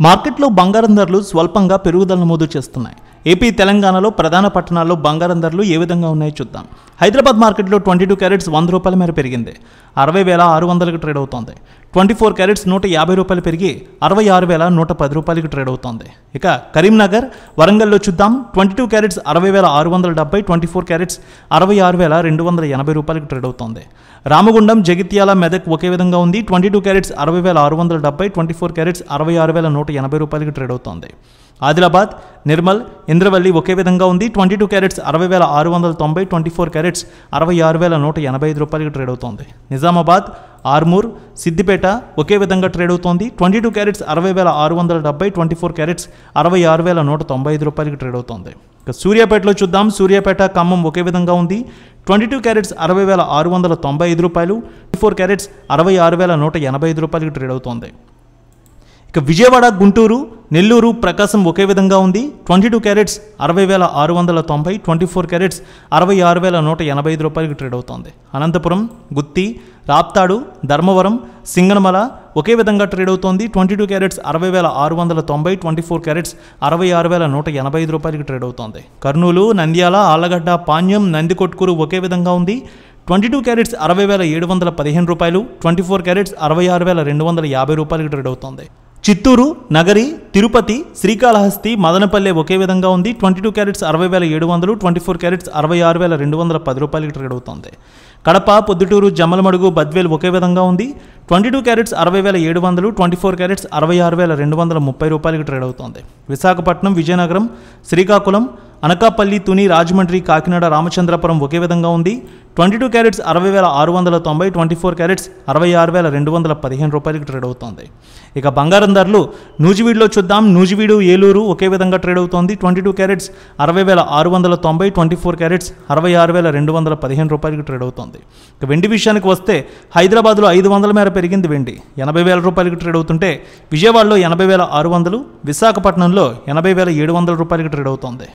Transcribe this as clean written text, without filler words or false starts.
మార్కెట్లో బంగారం ధరలు స్వల్పంగా పెరుగుదల నమోదు చేస్తున్నాయి. ఏపీ, తెలంగాణలో ప్రధాన పట్టణాల్లో బంగారం ధరలు ఏ విధంగా ఉన్నాయో చూద్దాం. హైదరాబాద్ మార్కెట్లో 22 క్యారెట్స్ 100 రూపాయల మేర పెరిగింది. 60,600కి ట్రేడ్ అవుతోంది. 24 క్యారెట్స్ 150 రూపాయలు పెరిగి 66,110 రూపాయలకి ట్రేడ్ అవుతోంది. ఇక కరీంనగర్, వరంగల్లో చూద్దాం. 22 క్యారెట్స్ 60,670, 24 క్యారెట్స్ 66,280 రూపాయలకి ట్రేడ్ అవుతోంది. రామగుండం, జగిత్యాల, మెదక్ ఒకే విధంగా ఉంది. 22 క్యారెట్స్ 60,670, 24 క్యారెట్స్ 66,180 రూపాయలకి ట్రేడ్ అవుతోంది. ఆదిలాబాద్, నిర్మల్, ఇంద్రవల్లి ఒకే విధంగా ఉంది. 22 క్యారెట్స్ 60,690, 24 క్యారెట్స్ 66,185 రూపాయలకి ట్రేడ్ అవుతోంది. నిజామాబాద్, ఆర్మూర్, సిద్దిపేట ఒకే విధంగా ట్రేడ్ అవుతోంది. 22 క్యారెట్స్ 60,670, 24 క్యారెట్స్ 66,195 రూపాయలకి ట్రేడ్ అవుతోంది. ఇక సూర్యాపేటలో చూద్దాం. సూర్యాపేట, ఖమ్మం ఒకే విధంగా ఉంది. 22 క్యారెట్స్ 60,695 రూపాయలు, 24 క్యారెట్స్ 66,185 రూపాయలకి ట్రేడ్ అవుతోంది. ఇక విజయవాడ, గుంటూరు, నెల్లూరు, ప్రకాశం ఒకే విధంగా ఉంది. 22 క్యారెట్స్ 60,690, 24 క్యారెట్స్ 66,185 రూపాయలకి ట్రేడ్ అవుతోంది. అనంతపురం, గుత్తి, రాప్తాడు, ధర్మవరం, సింగనమల ఒకే విధంగా ట్రేడ్ అవుతోంది. 22 క్యారెట్స్ 60,690, 24 క్యారెట్స్ 66,185 రూపాయలకి ట్రేడ్ అవుతోంది. కర్నూలు, నంద్యాల, ఆళ్లగడ్డ, పాణ్యం, నందికొట్కూరు ఒకే విధంగా ఉంది. 22 క్యారెట్స్ 60,715 రూపాయలు, 24 క్యారెట్స్ 66,250 రూపాయలకి ట్రేడ్ అవుతోంది. చిత్తూరు, నగరి, తిరుపతి, శ్రీకాళహస్తి, మదనపల్లె ఒకే విధంగా ఉంది. 22 క్యారెట్స్ 60,700, 24 క్యారెట్స్ 66,210 రూపాయలకి ట్రేడ్ అవుతోంది. కడప, పొద్దుటూరు, జమ్మలమడుగు, బద్వేల్ ఒకే విధంగా ఉంది. 22 క్యారెట్స్ 60,700, 24 క్యారెట్స్ 66,230 రూపాయలకి ట్రేడ్ అవుతోంది. విశాఖపట్నం, విజయనగరం, శ్రీకాకుళం, అనకాపల్లి, తుని, రాజమండ్రి, కాకినాడ, రామచంద్రపురం ఒకే విధంగా ఉంది. 22 క్యారెట్స్ 60,690, 24 క్యారెట్స్ 66,215 రూపాయలకి ట్రేడ్ అవుతోంది. ఇక బంగారం ధరలు నూజివీడులో చూద్దాం. నూజివీడు, ఏలూరు ఒకే విధంగా ట్రేడ్ అవుతోంది. 22 క్యారెట్స్ 60,690, 24 క్యారెట్స్ 66,215 రూపాయలకి ట్రేడ్ అవుతోంది. ఇక వెండి విషయానికి వస్తే హైదరాబాద్లో 500 మేర పెరిగింది. వెండి 80,000 రూపాయలకి ట్రేడ్ అవుతుంటే విజయవాడలో 80,600, విశాఖపట్నంలో 80,700 రూపాయలకి ట్రేడ్ అవుతోంది.